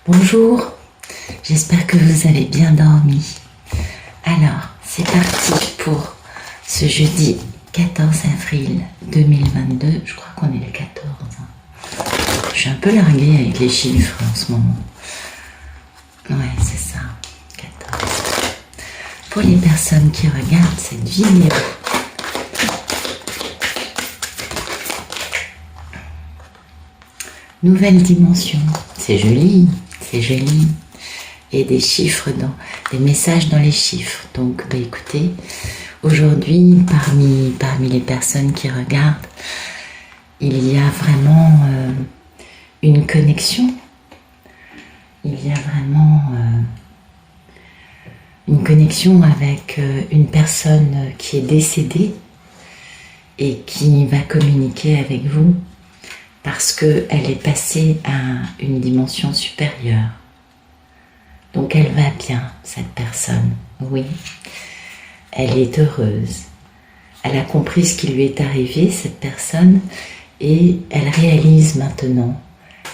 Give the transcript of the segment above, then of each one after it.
Bonjour, j'espère que vous avez bien dormi. Alors, c'est parti pour ce jeudi 14 avril 2022. Je crois qu'on est le 14. Je suis un peu larguée avec les chiffres en ce moment. Ouais, c'est ça, 14. Pour les personnes qui regardent cette vidéo, nouvelle dimension, c'est joli, c'est joli. Et des chiffres, des messages dans les chiffres. Donc, écoutez, aujourd'hui, parmi les personnes qui regardent, il y a vraiment une connexion. Il y a vraiment une connexion avec une personne qui est décédée et qui va communiquer avec vous parce qu'elle est passée à une dimension supérieure. Donc elle va bien, cette personne, oui. Elle est heureuse. Elle a compris ce qui lui est arrivé, cette personne, et elle réalise maintenant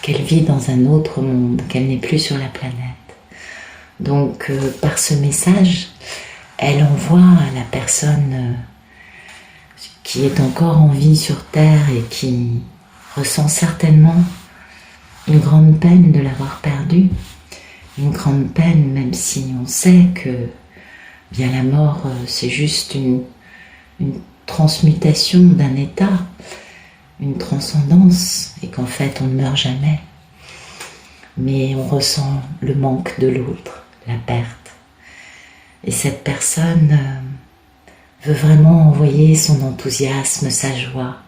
qu'elle vit dans un autre monde, qu'elle n'est plus sur la planète. Donc par ce message, elle envoie à la personne qui est encore en vie sur Terre et qui ressent certainement une grande peine de l'avoir perdue, une grande peine, même si on sait que bien la mort, c'est juste une transmutation d'un état, une transcendance, et qu'en fait on ne meurt jamais. Mais on ressent le manque de l'autre, la perte. Et cette personne veut vraiment envoyer son enthousiasme, sa joie,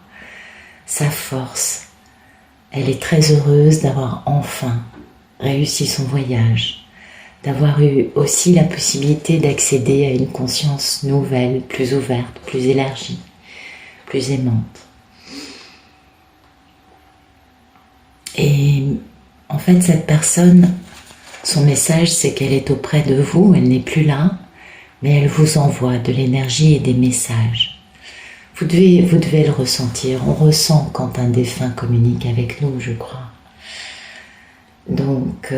sa force. Elle est très heureuse d'avoir enfin réussi son voyage, d'avoir eu aussi la possibilité d'accéder à une conscience nouvelle, plus ouverte, plus élargie, plus aimante. Et en fait, cette personne, son message, c'est qu'elle est auprès de vous, elle n'est plus là, mais elle vous envoie de l'énergie et des messages. Vous devez le ressentir. On ressent quand un défunt communique avec nous, je crois. Donc,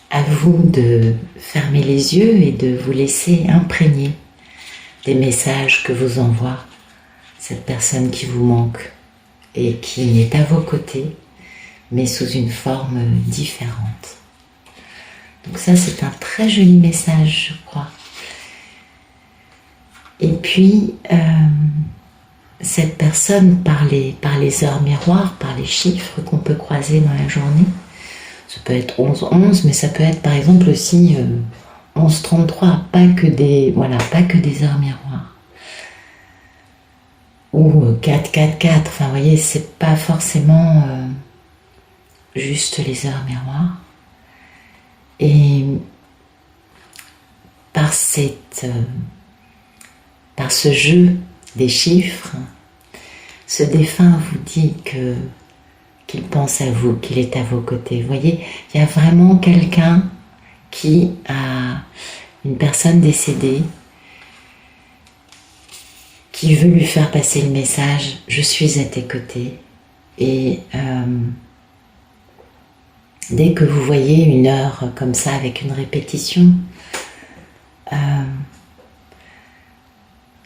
à vous de fermer les yeux et de vous laisser imprégner des messages que vous envoie cette personne qui vous manque et qui est à vos côtés, mais sous une forme différente. Donc ça, c'est un très joli message, je crois. Et puis, cette personne, par les heures miroirs, par les chiffres qu'on peut croiser dans la journée, ça peut être 11-11, mais ça peut être par exemple aussi 11-33, pas que des heures miroirs. Ou 4-4-4, enfin vous voyez, c'est pas forcément juste les heures miroirs. Et par ce jeu des chiffres, ce défunt vous dit qu'il pense à vous, qu'il est à vos côtés. Vous voyez, il y a vraiment quelqu'un qui a une personne décédée qui veut lui faire passer le message « Je suis à tes côtés ». Et dès que vous voyez une heure comme ça avec une répétition,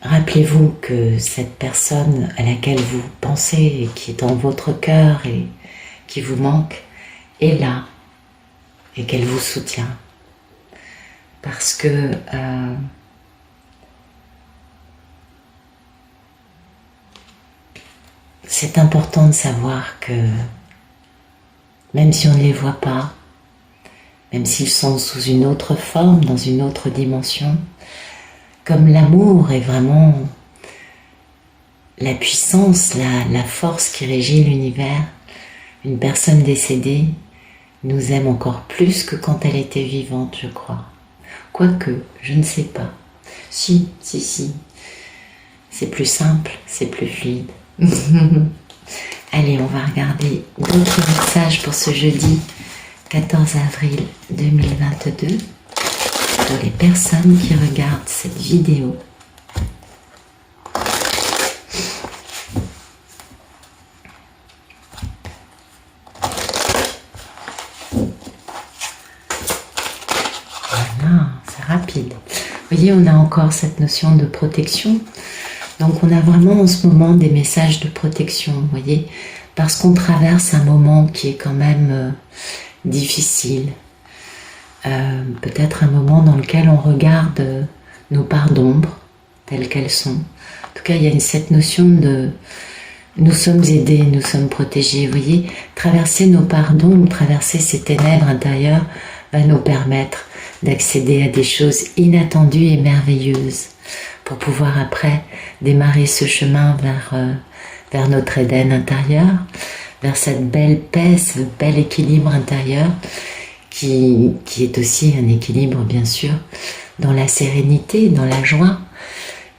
rappelez-vous que cette personne à laquelle vous pensez et qui est dans votre cœur et qui vous manque est là et qu'elle vous soutient. Parce que c'est important de savoir que même si on ne les voit pas, même s'ils sont sous une autre forme, dans une autre dimension, comme l'amour est vraiment la puissance, la force qui régit l'univers, une personne décédée nous aime encore plus que quand elle était vivante, je crois. Quoique, je ne sais pas. Si. C'est plus simple, c'est plus fluide. Allez, on va regarder d'autres messages pour ce jeudi 14 avril 2022. Pour les personnes qui regardent cette vidéo. rapide. Vous voyez, on a encore cette notion de protection. Donc on a vraiment en ce moment des messages de protection, vous voyez, parce qu'on traverse un moment qui est quand même difficile. Peut-être un moment dans lequel on regarde nos parts d'ombre telles qu'elles sont. En tout cas, il y a cette notion de nous sommes aidés, nous sommes protégés. Vous voyez, traverser nos parts d'ombre, traverser ces ténèbres intérieures va nous permettre d'accéder à des choses inattendues et merveilleuses pour pouvoir après démarrer ce chemin vers notre Éden intérieur, vers cette belle paix, ce bel équilibre intérieur qui est aussi un équilibre bien sûr dans la sérénité, dans la joie.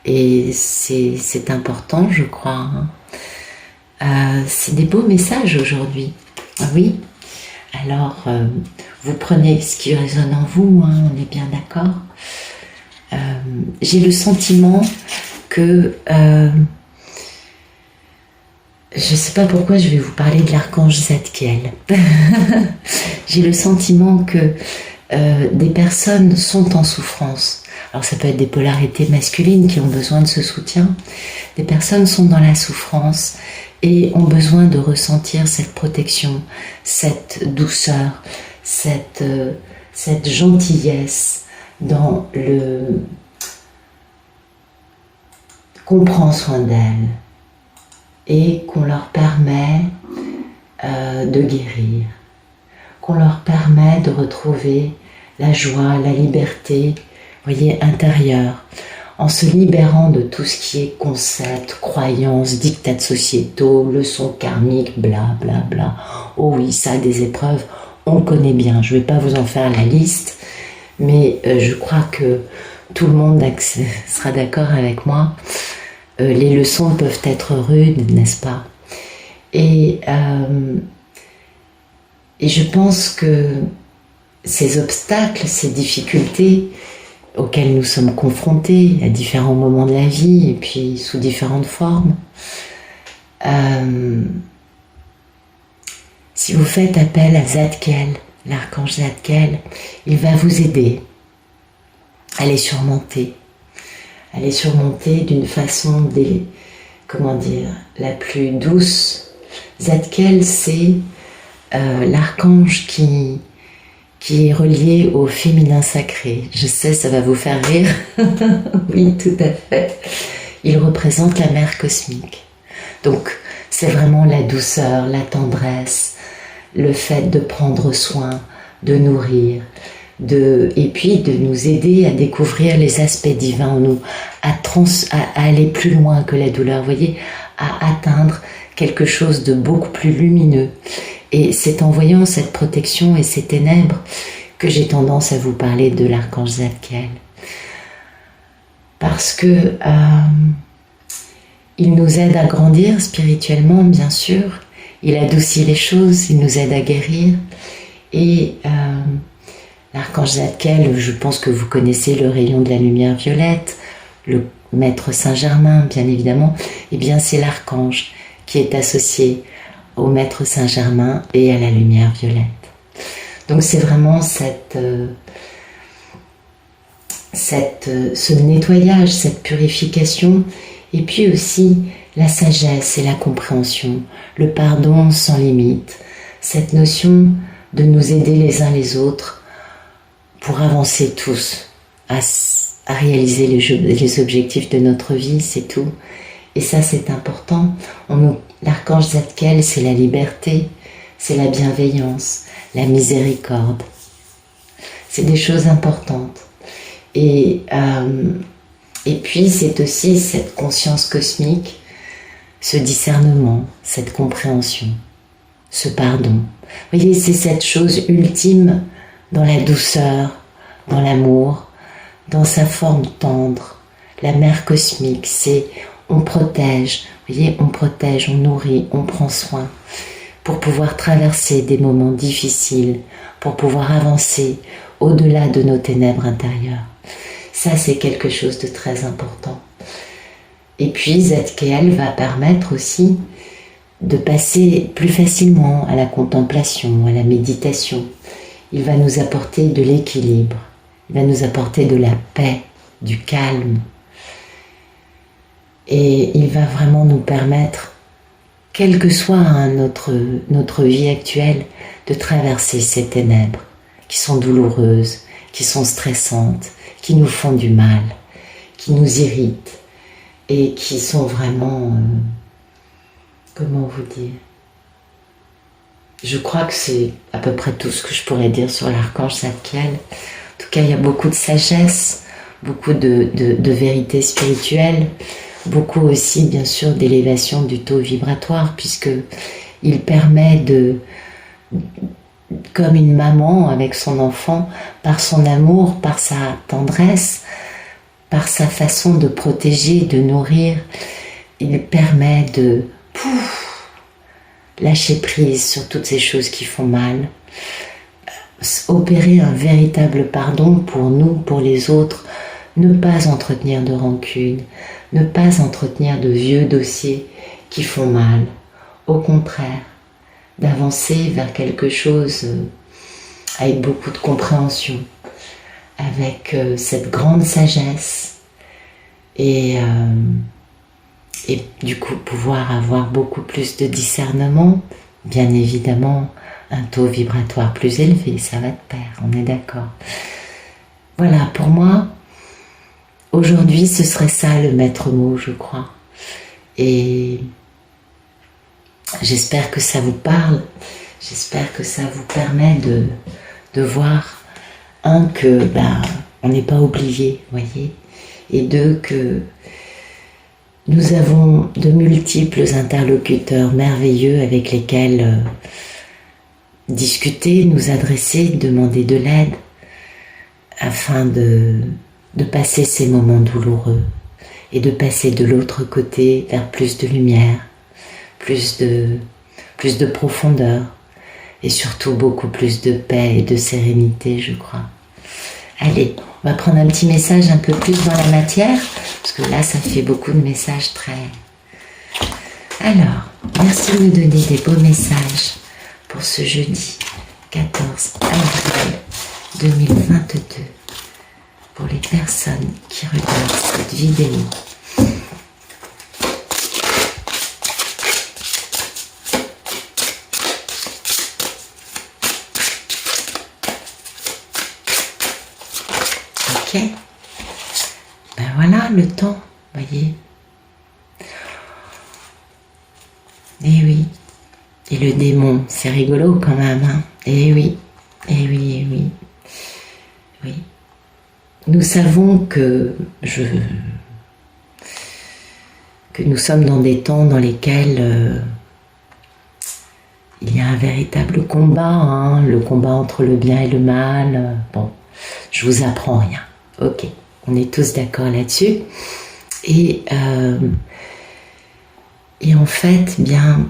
Et c'est important, je crois. C'est des beaux messages aujourd'hui. Oui. Alors, vous prenez ce qui résonne en vous, hein, on est bien d'accord. J'ai le sentiment que... je ne sais pas pourquoi je vais vous parler de l'archange Zadkiel. J'ai le sentiment que des personnes sont en souffrance. Alors ça peut être des polarités masculines qui ont besoin de ce soutien. Des personnes sont dans la souffrance et ont besoin de ressentir cette protection, cette douceur, cette gentillesse dans le... qu'on prend soin d'elles et qu'on leur permet de guérir, qu'on leur permet de retrouver la joie, la liberté, voyez, intérieure, en se libérant de tout ce qui est concept, croyances, dictats sociétaux, leçons karmiques, bla bla bla. Oh oui, ça, des épreuves, on connaît bien. Je ne vais pas vous en faire la liste, mais je crois que tout le monde sera d'accord avec moi. Les leçons peuvent être rudes, n'est-ce pas? Et je pense que ces obstacles, ces difficultés auxquelles nous sommes confrontés à différents moments de la vie et puis sous différentes formes, si vous faites appel à Zadkiel, l'archange Zadkiel, il va vous aider à les surmonter. À les surmonter d'une façon la plus douce. Zadkiel, c'est l'archange qui est relié au féminin sacré. Je sais, ça va vous faire rire. Oui, tout à fait. Il représente la mère cosmique. Donc, c'est vraiment la douceur, la tendresse, le fait de prendre soin, de nourrir, et puis de nous aider à découvrir les aspects divins en nous, à aller plus loin que la douleur, vous voyez, à atteindre quelque chose de beaucoup plus lumineux. Et c'est en voyant cette protection et ces ténèbres que j'ai tendance à vous parler de l'archange Zadkiel. Parce que il nous aide à grandir spirituellement, bien sûr. Il adoucit les choses, il nous aide à guérir. Et l'archange Zadkiel, je pense que vous connaissez le rayon de la lumière violette, le maître Saint-Germain, bien évidemment. Eh bien, c'est l'archange qui est associé au maître Saint-Germain et à la lumière violette. Donc c'est vraiment ce nettoyage, cette purification, et puis aussi la sagesse et la compréhension, le pardon sans limite, cette notion de nous aider les uns les autres pour avancer tous à réaliser les objectifs de notre vie, c'est tout. Et ça, c'est important. L'archange Zadkiel, c'est la liberté, c'est la bienveillance, la miséricorde. C'est des choses importantes. Et puis, c'est aussi cette conscience cosmique, ce discernement, cette compréhension, ce pardon. Vous voyez, c'est cette chose ultime dans la douceur, dans l'amour, dans sa forme tendre. La mère cosmique, c'est on protège, vous voyez, on protège, on nourrit, on prend soin pour pouvoir traverser des moments difficiles, pour pouvoir avancer au-delà de nos ténèbres intérieures. Ça, c'est quelque chose de très important. Et puis, Zadkiel va permettre aussi de passer plus facilement à la contemplation, à la méditation. Il va nous apporter de l'équilibre il va nous apporter de la paix, du calme. Et il va vraiment nous permettre, quelle que soit notre vie actuelle, de traverser ces ténèbres qui sont douloureuses, qui sont stressantes, qui nous font du mal, qui nous irritent et qui sont vraiment... comment vous dire? Je crois que c'est à peu près tout ce que je pourrais dire sur l'archange Zadkiel. En tout cas, il y a beaucoup de sagesse, beaucoup de vérité spirituelle, beaucoup aussi, bien sûr, d'élévation du taux vibratoire, puisqu'il permet de, comme une maman avec son enfant, par son amour, par sa tendresse, par sa façon de protéger, de nourrir, il permet de lâcher prise sur toutes ces choses qui font mal, opérer un véritable pardon pour nous, pour les autres, ne pas entretenir de rancune, ne pas entretenir de vieux dossiers qui font mal. Au contraire, d'avancer vers quelque chose avec beaucoup de compréhension, avec cette grande sagesse et du coup pouvoir avoir beaucoup plus de discernement, bien évidemment un taux vibratoire plus élevé, ça va de pair, on est d'accord. Voilà, pour moi, aujourd'hui ce serait ça le maître mot, je crois. Et j'espère que ça vous parle, j'espère que ça vous permet de voir, un, que on n'est pas oublié, voyez, et deux, que nous avons de multiples interlocuteurs merveilleux avec lesquels discuter, nous adresser, demander de l'aide, afin de passer ces moments douloureux et de passer de l'autre côté vers plus de lumière, plus de profondeur et surtout beaucoup plus de paix et de sérénité, je crois. Allez, on va prendre un petit message un peu plus dans la matière, parce que là, ça fait beaucoup de messages très... Alors, merci de nous donner des beaux messages pour ce jeudi 14 avril 2022, pour les personnes qui regardent cette vidéo. Ok, ben voilà le temps, voyez. Et oui, et le démon, c'est rigolo quand même, hein. Et oui, et oui, et oui, oui. Nous savons que nous sommes dans des temps dans lesquels il y a un véritable combat, hein, le combat entre le bien et le mal. Bon, je vous apprends rien. Ok, on est tous d'accord là-dessus. Et en fait, bien,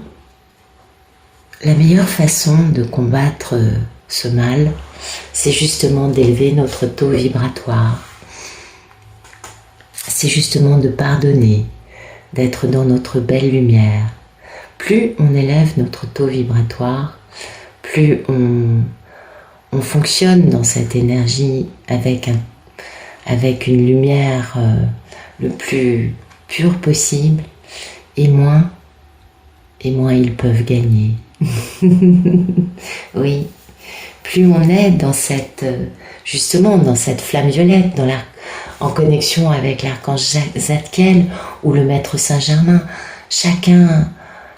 la meilleure façon de combattre ce mal, c'est justement d'élever notre taux vibratoire. C'est justement de pardonner, d'être dans notre belle lumière. Plus on élève notre taux vibratoire, plus on fonctionne dans cette énergie avec une lumière le plus pure possible, et moins ils peuvent gagner. Oui, plus on est dans justement dans cette flamme violette, en connexion avec l'archange Zadkiel ou le maître Saint-Germain, chacun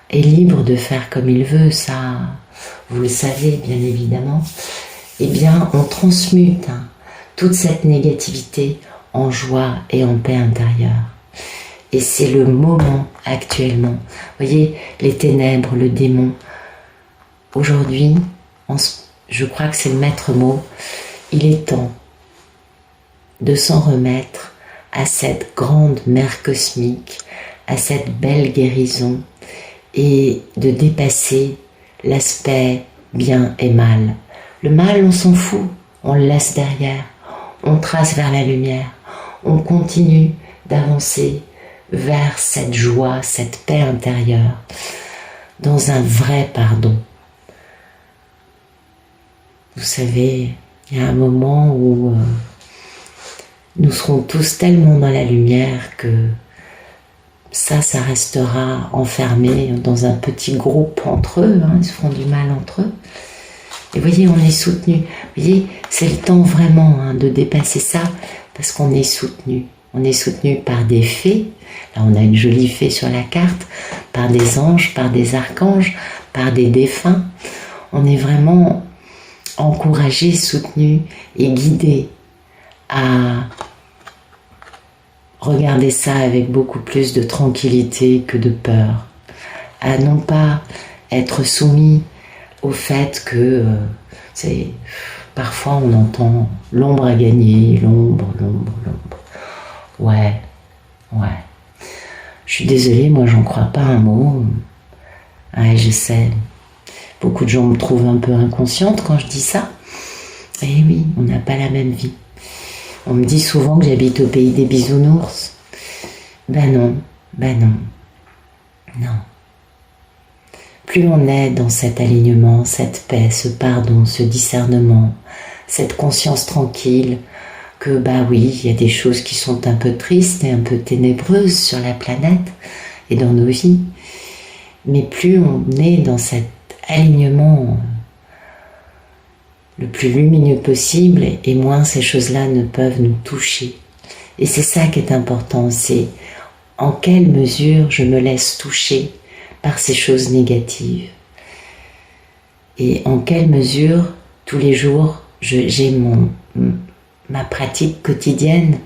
est libre de faire comme il veut, ça, vous le savez bien évidemment. Eh bien, on transmute toute cette négativité en joie et en paix intérieure. Et c'est le moment actuellement. Vous voyez, les ténèbres, le démon. Aujourd'hui, je crois que c'est le maître mot, il est temps de s'en remettre à cette grande mère cosmique, à cette belle guérison, et de dépasser l'aspect bien et mal. Le mal, on s'en fout, on le laisse derrière, on trace vers la lumière, on continue d'avancer vers cette joie, cette paix intérieure, dans un vrai pardon. Vous savez, il y a un moment où nous serons tous tellement dans la lumière que ça restera enfermé dans un petit groupe entre eux, hein, ils se feront du mal entre eux. Et vous voyez, on est soutenu. Vous voyez, c'est le temps vraiment hein, de dépasser ça, parce qu'on est soutenu. On est soutenu par des fées, là on a une jolie fée sur la carte, par des anges, par des archanges, par des défunts. On est vraiment encouragé, soutenu et guidé à regarder ça avec beaucoup plus de tranquillité que de peur, à non pas être soumis au fait que parfois on entend l'ombre a gagné, l'ombre. Ouais. Je suis désolée, moi j'en crois pas un mot. Ouais, je sais. Beaucoup de gens me trouvent un peu inconsciente quand je dis ça. Eh oui, on n'a pas la même vie. On me dit souvent que j'habite au pays des bisounours. Ben non. Plus on est dans cet alignement, cette paix, ce pardon, ce discernement, cette conscience tranquille, que bah oui, il y a des choses qui sont un peu tristes et un peu ténébreuses sur la planète et dans nos vies. Mais plus on est dans cet alignement le plus lumineux possible et moins ces choses-là ne peuvent nous toucher. Et c'est ça qui est important, c'est en quelle mesure je me laisse toucher par ces choses négatives. Et en quelle mesure, tous les jours, j'ai ma pratique quotidienne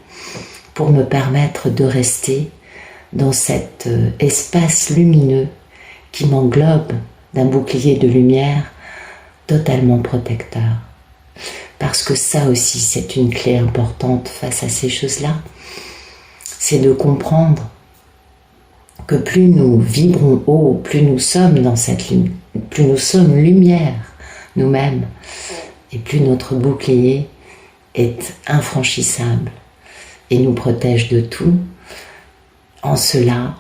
pour me permettre de rester dans cet espace lumineux qui m'englobe d'un bouclier de lumière totalement protecteur. Parce que ça aussi, c'est une clé importante face à ces choses-là. C'est de comprendre que plus nous vibrons haut, plus nous sommes dans cette lumière, plus nous sommes lumière nous-mêmes, et plus notre bouclier est infranchissable et nous protège de tout. En cela,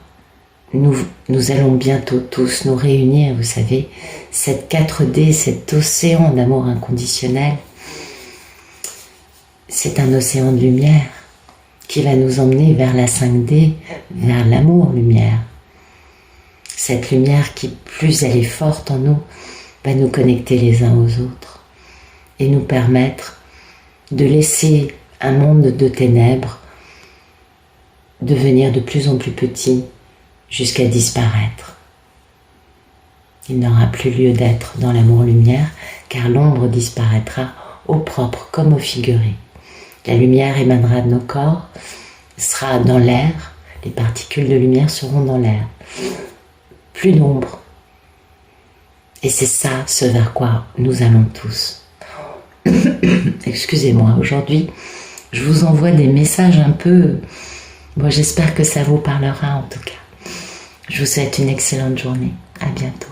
nous allons bientôt tous nous réunir, vous savez, cette 4D, cet océan d'amour inconditionnel, c'est un océan de lumière qui va nous emmener vers la 5D, vers l'amour-lumière. Cette lumière qui, plus elle est forte en nous, va nous connecter les uns aux autres et nous permettre de laisser un monde de ténèbres devenir de plus en plus petit jusqu'à disparaître. Il n'aura plus lieu d'être dans l'amour-lumière car l'ombre disparaîtra au propre comme au figuré. La lumière émanera de nos corps, sera dans l'air, les particules de lumière seront dans l'air. Plus d'ombre. Et c'est ça ce vers quoi nous allons tous. Excusez-moi, aujourd'hui, je vous envoie des messages un peu... Bon, j'espère que ça vous parlera en tout cas. Je vous souhaite une excellente journée. À bientôt.